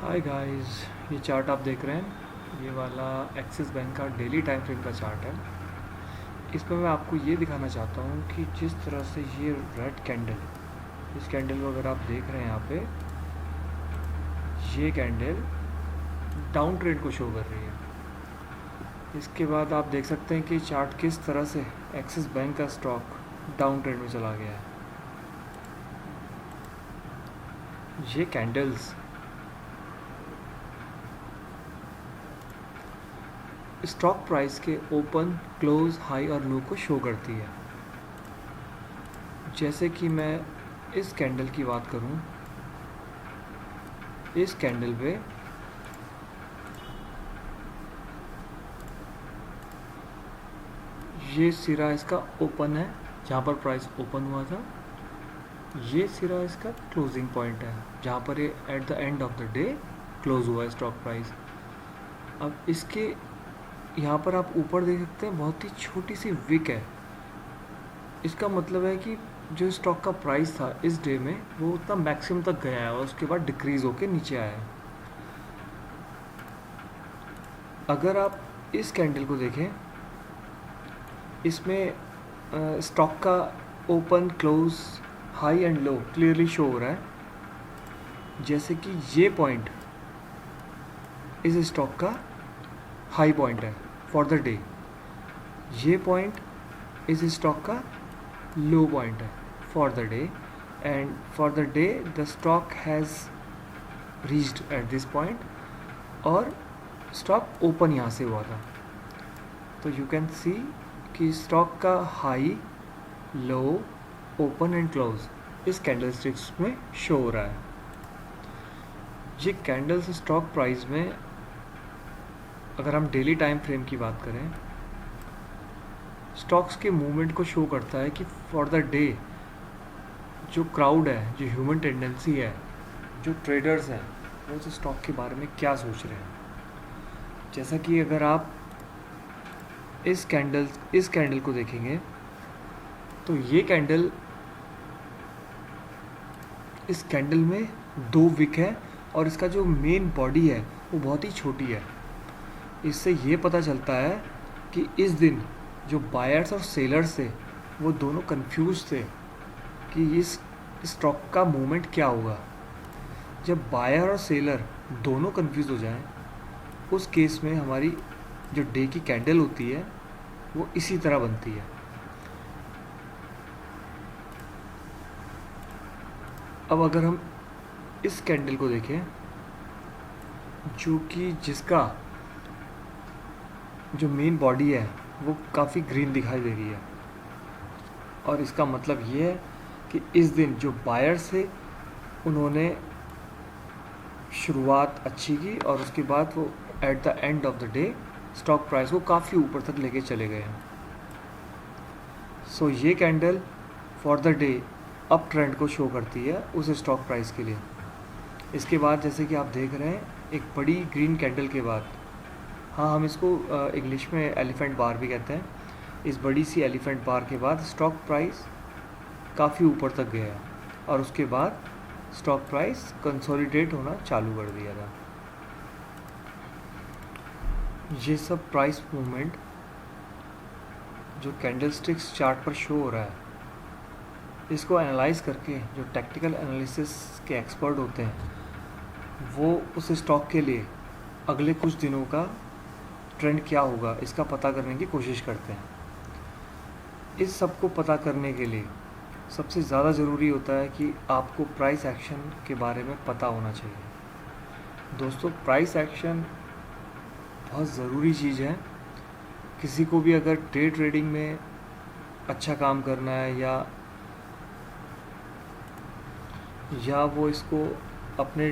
Hi guys, ये chart आप देख रहे हैं। ये वाला एक्सिस बैंक का डेली टाइम फ्रेम का चार्ट है। इसमें मैं आपको ये दिखाना चाहता हूँ कि जिस तरह से ये रेड कैंडल, इस कैंडल को अगर आप देख रहे हैं यहाँ पे, ये कैंडल डाउन ट्रेंड को शो कर रही है। इसके बाद आप देख सकते हैं कि चार्ट किस तरह से एक्सिस बैंक का स्टॉक डाउन ट्रेंड में चला गया है। ये कैंडल्स स्टॉक प्राइस के ओपन, क्लोज, हाई और लो को शो करती है। जैसे कि मैं इस कैंडल की बात करूं, इस कैंडल पे ये सिरा इसका ओपन है, जहाँ पर प्राइस ओपन हुआ था। ये सिरा इसका क्लोजिंग पॉइंट है, जहाँ पर ये at the end of the day close हुआ है स्टॉक प्राइस। अब इसके यहाँ पर आप ऊपर देख सकते हैं, बहुत ही छोटी सी विक है। इसका मतलब है कि जो स्टॉक का प्राइस था इस डे में, वो उतना मैक्सिमम तक गया है और उसके बाद डिक्रीज होके नीचे आया है। अगर आप इस कैंडल को देखें, इसमें स्टॉक का open, close, high and low clearly show हो रहा है। जैसे कि ये पॉइंट इस स्टॉक का हाई पॉइंट है फॉर द डे, ये पॉइंट इस स्टॉक का लो पॉइंट है for the day, and for the day the stock has reached at this point और स्टॉक ओपन यहाँ से हुआ था। तो यू कैन सी कि स्टॉक का high, low, open and close इस कैंडल स्टिक्स में शो हो रहा है। ये कैंडल्स स्टॉक प्राइस में, अगर हम डेली टाइम फ्रेम की बात करें, स्टॉक्स के मूवमेंट को शो करता है कि फॉर द डे जो क्राउड है, जो ह्यूमन टेंडेंसी है, जो ट्रेडर्स हैं, वो उस स्टॉक के बारे में क्या सोच रहे हैं। जैसा कि अगर आप इस कैंडल को देखेंगे, तो ये कैंडल, इस कैंडल में दो विक है और इसका जो मेन बॉडी है वो बहुत ही छोटी है। इससे ये पता चलता है कि इस दिन जो बायर्स और सेलर्स थे वो दोनों कंफ्यूज थे कि इस स्टॉक का मूवमेंट क्या होगा। जब बायर और सेलर दोनों कंफ्यूज हो जाएं, उस केस में हमारी जो डे की कैंडल होती है वो इसी तरह बनती है। अब अगर हम इस कैंडल को देखें, जो कि जिसका जो मेन बॉडी है वो काफ़ी ग्रीन दिखाई दे रही है, और इसका मतलब ये है कि इस दिन जो बायर्स थे उन्होंने शुरुआत अच्छी की और उसके बाद वो at the end of the day stock price को काफ़ी ऊपर तक लेके चले गए हैं। सो ये candle for the day up trend को शो करती है उस स्टॉक प्राइस के लिए। इसके बाद जैसे कि आप देख रहे हैं, एक बड़ी ग्रीन कैंडल के बाद, हाँ हम इसको इंग्लिश में एलिफेंट बार भी कहते हैं, इस बड़ी सी एलिफेंट बार के बाद स्टॉक प्राइस काफ़ी ऊपर तक गया और उसके बाद स्टॉक प्राइस कंसोलिडेट होना चालू कर दिया था। ये सब प्राइस मूवमेंट जो कैंडलस्टिक्स चार्ट पर शो हो रहा है, इसको एनालाइज करके जो टेक्निकल एनालिसिस के एक्सपर्ट होते हैं वो उस स्टॉक के लिए अगले कुछ दिनों का ट्रेंड क्या होगा इसका पता करने की कोशिश करते हैं। इस सब को पता करने के लिए सबसे ज़्यादा ज़रूरी होता है कि आपको प्राइस एक्शन के बारे में पता होना चाहिए। दोस्तों, प्राइस एक्शन बहुत ज़रूरी चीज़ है। किसी को भी अगर डे ट्रेडिंग में अच्छा काम करना है या वो इसको अपने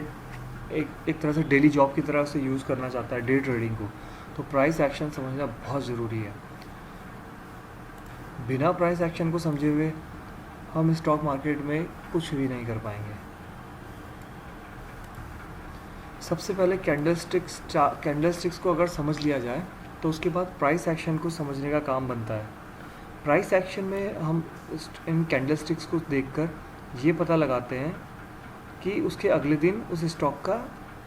एक तरह से डेली जॉब की तरह से यूज़ करना चाहता है डे ट्रेडिंग को, तो प्राइस एक्शन समझना बहुत ज़रूरी है। बिना प्राइस एक्शन को समझे हुए हम स्टॉक मार्केट में कुछ भी नहीं कर पाएंगे। सबसे पहले कैंडलस्टिक्स को अगर समझ लिया जाए तो उसके बाद प्राइस एक्शन को समझने का काम बनता है। प्राइस एक्शन में हम इन कैंडलस्टिक्स को देखकर ये पता लगाते हैं कि उसके अगले दिन उस स्टॉक का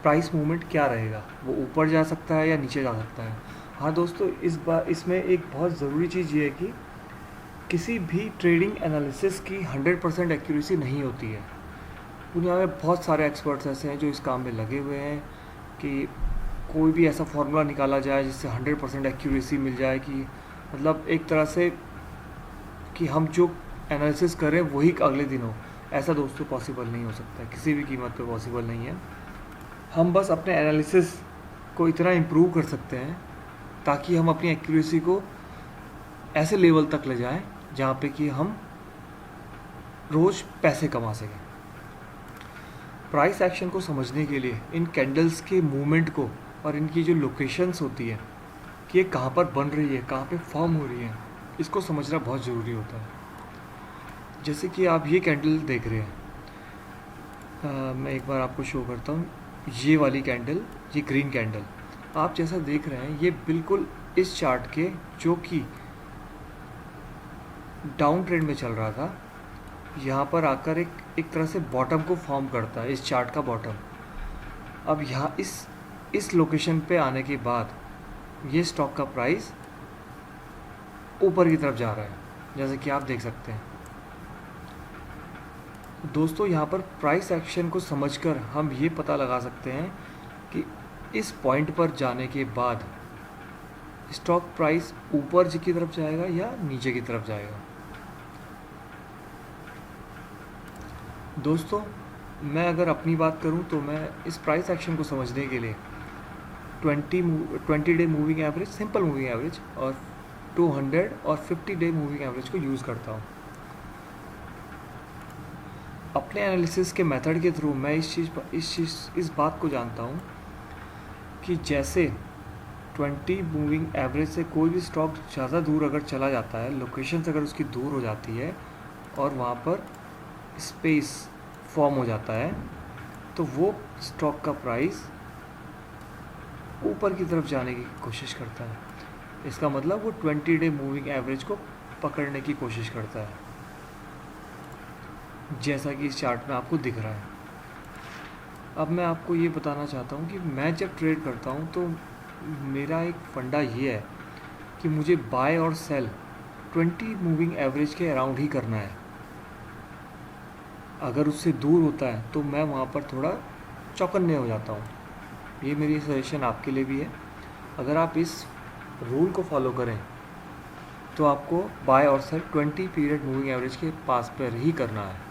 प्राइस मूवमेंट क्या रहेगा, वो ऊपर जा सकता है या नीचे जा सकता है। हाँ दोस्तों, इस बार इसमें एक बहुत ज़रूरी चीज़ ये है कि किसी भी ट्रेडिंग एनालिसिस की 100% एक्यूरेसी नहीं होती है। दुनिया में बहुत सारे एक्सपर्ट्स ऐसे हैं जो इस काम में लगे हुए हैं कि कोई भी ऐसा फार्मूला निकाला जाए जिससे 100% एक्यूरेसी मिल जाए, कि मतलब एक तरह से कि हम जो एनालिसिस करें वही अगले दिन हो। ऐसा दोस्तों पॉसिबल नहीं हो सकता है, किसी भी कीमत पे पॉसिबल नहीं है। हम बस अपने एनालिसिस को इतना इम्प्रूव कर सकते हैं ताकि हम अपनी एक्यूरेसी को ऐसे लेवल तक ले जाएं जहाँ पे कि हम रोज़ पैसे कमा सकें। प्राइस एक्शन को समझने के लिए इन कैंडल्स के मूवमेंट को और इनकी जो लोकेशंस होती है कि ये कहाँ पर बन रही है, कहाँ पे फॉर्म हो रही है, इसको समझना बहुत ज़रूरी होता है। जैसे कि आप ये कैंडल देख रहे हैं, मैं एक बार आपको शो करता हूँ। ये वाली कैंडल, ये ग्रीन कैंडल आप जैसा देख रहे हैं, ये बिल्कुल इस चार्ट के जो कि डाउन ट्रेंड में चल रहा था, यहाँ पर आकर एक तरह से बॉटम को फॉर्म करता है, इस चार्ट का बॉटम। अब यहाँ इस लोकेशन पे आने के बाद ये स्टॉक का प्राइस ऊपर की तरफ जा रहा है, जैसे कि आप देख सकते हैं। दोस्तों, यहाँ पर प्राइस एक्शन को समझकर हम ये पता लगा सकते हैं कि इस पॉइंट पर जाने के बाद स्टॉक प्राइस ऊपर की तरफ जाएगा या नीचे की तरफ जाएगा। दोस्तों, मैं अगर अपनी बात करूं तो मैं इस प्राइस एक्शन को समझने के लिए 20 day moving average, simple moving average और 200 और 50 डे मूविंग एवरेज को यूज़ करता हूं। अपने एनालिसिस के मेथड के थ्रू मैं इस बात को जानता हूं कि जैसे 20 मूविंग एवरेज से कोई भी स्टॉक ज़्यादा दूर अगर चला जाता है, लोकेशन अगर उसकी दूर हो जाती है और वहाँ पर स्पेस फॉर्म हो जाता है, तो वो स्टॉक का प्राइस ऊपर की तरफ जाने की कोशिश करता है। इसका मतलब वो 20 डे मूविंग एवरेज को पकड़ने की कोशिश करता है, जैसा कि इस चार्ट में आपको दिख रहा है। अब मैं आपको ये बताना चाहता हूँ कि मैं जब ट्रेड करता हूँ तो मेरा एक फंडा ये है कि मुझे बाय और सेल 20 मूविंग एवरेज के अराउंड ही करना है। अगर उससे दूर होता है तो मैं वहाँ पर थोड़ा चौकन्ने हो जाता हूँ। ये मेरी सजेशन आपके लिए भी है। अगर आप इस रूल को फॉलो करें तो आपको बाय और सेल 20 पीरियड मूविंग एवरेज के पास पर ही करना है।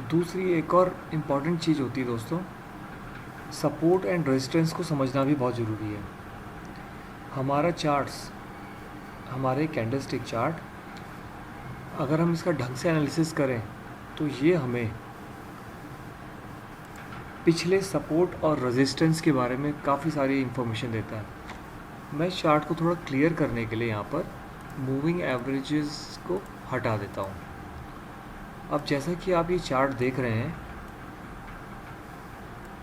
दूसरी एक और इम्पॉर्टेंट चीज़ होती है दोस्तों, सपोर्ट एंड रेजिस्टेंस को समझना भी बहुत ज़रूरी है। हमारा चार्ट्स, हमारे कैंडलस्टिक चार्ट, अगर हम इसका ढंग से एनालिसिस करें तो ये हमें पिछले सपोर्ट और रेजिस्टेंस के बारे में काफ़ी सारी इन्फॉर्मेशन देता है। मैं इस चार्ट को थोड़ा क्लियर करने के लिए यहाँ पर मूविंग एवरेजेस को हटा देता हूँ। अब जैसा कि आप ये चार्ट देख रहे हैं,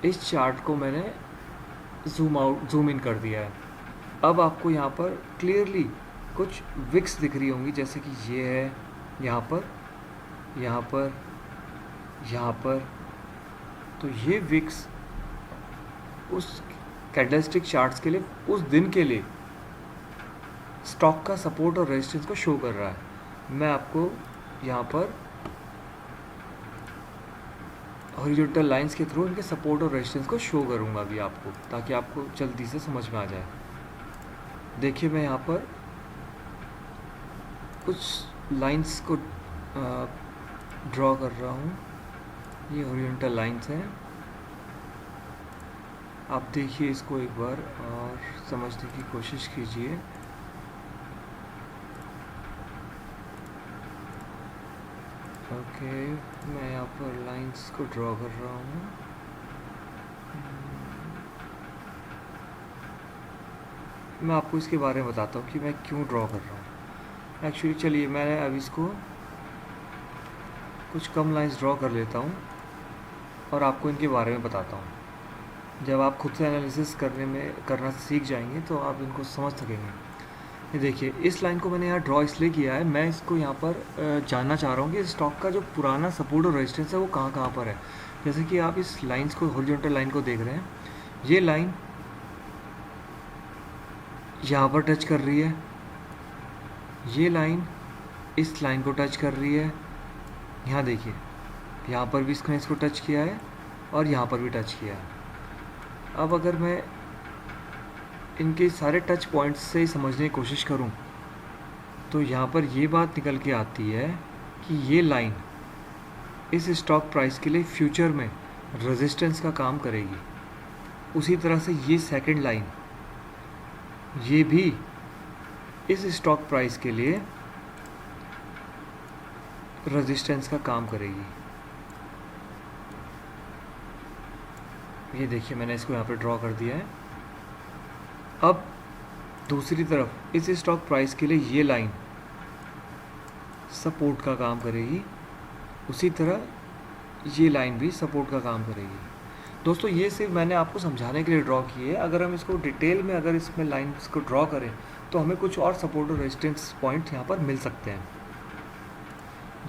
इस चार्ट को मैंने जूम इन कर दिया है। अब आपको यहाँ पर क्लियरली कुछ विक्स दिख रही होंगी, जैसे कि ये है, यहाँ पर, यहाँ पर, यहाँ पर। तो ये विक्स उस कैंडलस्टिक चार्ट्स के लिए, उस दिन के लिए स्टॉक का सपोर्ट और रेजिस्टेंस को शो कर रहा है। मैं आपको यहाँ पर हॉरिजॉन्टल लाइंस के थ्रू इनके सपोर्ट और रेजिस्टेंस को शो करूँगा अभी आपको, ताकि आपको जल्दी से समझ में आ जाए। देखिए, मैं यहाँ पर कुछ लाइंस को ड्रॉ कर रहा हूँ। ये हॉरिजॉन्टल लाइंस हैं। आप देखिए इसको एक बार और समझने की कोशिश कीजिए। ओके, मैं यहाँ पर लाइंस को ड्रॉ कर रहा हूँ। मैं आपको इसके बारे में बताता हूँ कि मैं क्यों ड्रॉ कर रहा हूँ। एक्चुअली चलिए मैं अब इसको कुछ कम लाइंस ड्रॉ कर लेता हूँ और आपको इनके बारे में बताता हूँ। जब आप खुद से एनालिसिस करना सीख जाएंगे तो आप इनको समझ सकेंगे। ये देखिए, इस लाइन को मैंने यहाँ ड्रॉ इसलिए किया है, मैं इसको यहाँ पर जानना चाह रहा हूँ कि स्टॉक का जो पुराना सपोर्ट और रेजिस्टेंस है वो कहाँ कहाँ पर है। जैसे कि आप इस लाइंस को, हॉरिजॉन्टल लाइन को देख रहे हैं, ये लाइन यहाँ पर टच कर रही है, ये लाइन इस लाइन को टच कर रही है। यहाँ देखिए, यहाँ पर भी इसने इसको टच किया है और यहाँ पर भी टच किया है। अब अगर मैं इनके सारे टच पॉइंट्स से समझने की कोशिश करूं, तो यहाँ पर ये बात निकल के आती है कि ये लाइन इस स्टॉक प्राइस के लिए फ्यूचर में रेजिस्टेंस का काम करेगी। उसी तरह से ये सेकंड लाइन, ये भी इस स्टॉक प्राइस के लिए रेजिस्टेंस का काम करेगी। ये देखिए, मैंने इसको यहाँ पे ड्रॉ कर दिया है। अब दूसरी तरफ इस स्टॉक प्राइस के लिए ये लाइन सपोर्ट का काम करेगी, उसी तरह ये लाइन भी सपोर्ट का काम करेगी। दोस्तों, ये सिर्फ मैंने आपको समझाने के लिए ड्रॉ की है। अगर हम इसको डिटेल में अगर इसमें लाइंस को ड्रॉ करें तो हमें कुछ और सपोर्ट और रेजिस्टेंस पॉइंट यहाँ पर मिल सकते हैं।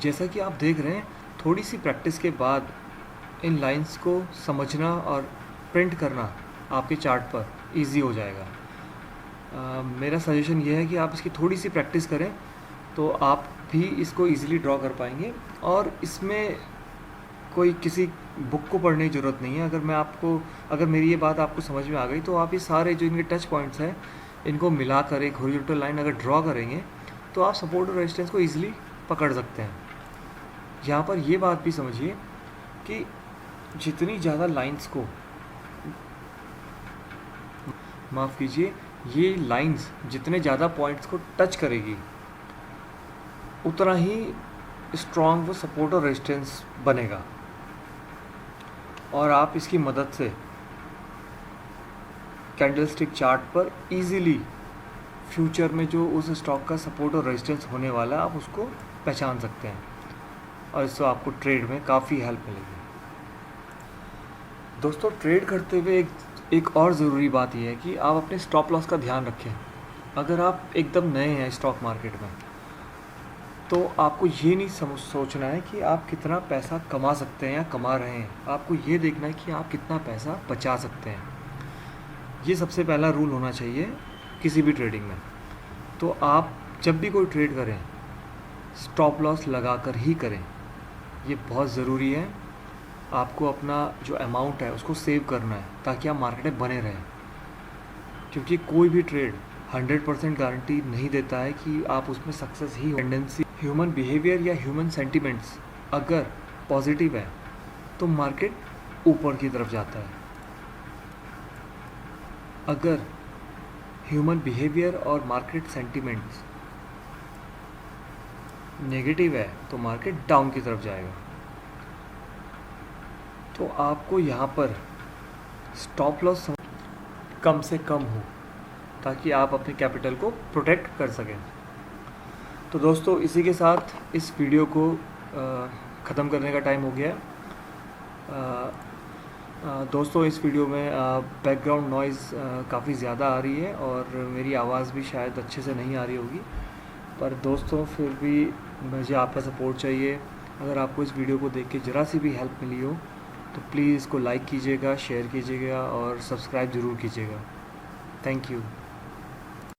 जैसा कि आप देख रहे हैं, थोड़ी सी प्रैक्टिस के बाद इन लाइंस को समझना और प्रिंट करना आपके चार्ट पर इजी हो जाएगा। मेरा सजेशन ये है कि आप इसकी थोड़ी सी प्रैक्टिस करें तो आप भी इसको इजीली ड्रॉ कर पाएंगे। और इसमें कोई किसी बुक को पढ़ने की ज़रूरत नहीं है। अगर मेरी ये बात आपको समझ में आ गई तो आप ये सारे जो इनके टच पॉइंट्स हैं, इनको मिलाकर एक हॉरिजॉन्टल लाइन अगर ड्रॉ करेंगे तो आप सपोर्ट और रेजिस्टेंस को ईजिली पकड़ सकते हैं। यहाँ पर ये बात भी समझिए कि जितनी ज़्यादा लाइंस को, माफ़ कीजिए, ये लाइंस जितने ज़्यादा पॉइंट्स को टच करेगी उतना ही स्ट्रॉन्ग वो सपोर्ट और रेजिस्टेंस बनेगा। और आप इसकी मदद से कैंडलस्टिक चार्ट पर इजीली फ्यूचर में जो उस स्टॉक का सपोर्ट और रेजिस्टेंस होने वाला है, आप उसको पहचान सकते हैं और इससे आपको ट्रेड में काफ़ी हेल्प मिलेगी। दोस्तों, ट्रेड करते हुए एक और ज़रूरी बात यह है कि आप अपने स्टॉप लॉस का ध्यान रखें। अगर आप एकदम नए हैं स्टॉक मार्केट में तो आपको ये नहीं सोचना है कि आप कितना पैसा कमा सकते हैं या कमा रहे हैं। आपको ये देखना है कि आप कितना पैसा बचा सकते हैं। ये सबसे पहला रूल होना चाहिए किसी भी ट्रेडिंग में। तो आप जब भी कोई ट्रेड करें, स्टॉप लॉस लगाकर ही करें। ये बहुत ज़रूरी है। आपको अपना जो अमाउंट है उसको सेव करना है ताकि आप मार्केट में बने रहें, क्योंकि कोई भी ट्रेड 100% गारंटी नहीं देता है कि आप उसमें सक्सेस ही हो। टेंडेंसी, ह्यूमन बिहेवियर या ह्यूमन सेंटिमेंट्स अगर पॉजिटिव है तो मार्केट ऊपर की तरफ जाता है। अगर ह्यूमन बिहेवियर और मार्केट सेंटिमेंट्स नेगेटिव है तो मार्केट डाउन की तरफ जाएगा। तो आपको यहाँ पर स्टॉप लॉस कम से कम हो ताकि आप अपने कैपिटल को प्रोटेक्ट कर सकें। तो दोस्तों, इसी के साथ इस वीडियो को ख़त्म करने का टाइम हो गया है। दोस्तों, इस वीडियो में बैकग्राउंड नॉइज़ काफ़ी ज़्यादा आ रही है और मेरी आवाज़ भी शायद अच्छे से नहीं आ रही होगी, पर दोस्तों फिर भी मुझे आपका सपोर्ट चाहिए। अगर आपको इस वीडियो को देख के ज़रा सी भी हेल्प मिली हो तो प्लीज़ इसको लाइक कीजिएगा, शेयर कीजिएगा और सब्सक्राइब ज़रूर कीजिएगा। Thank you.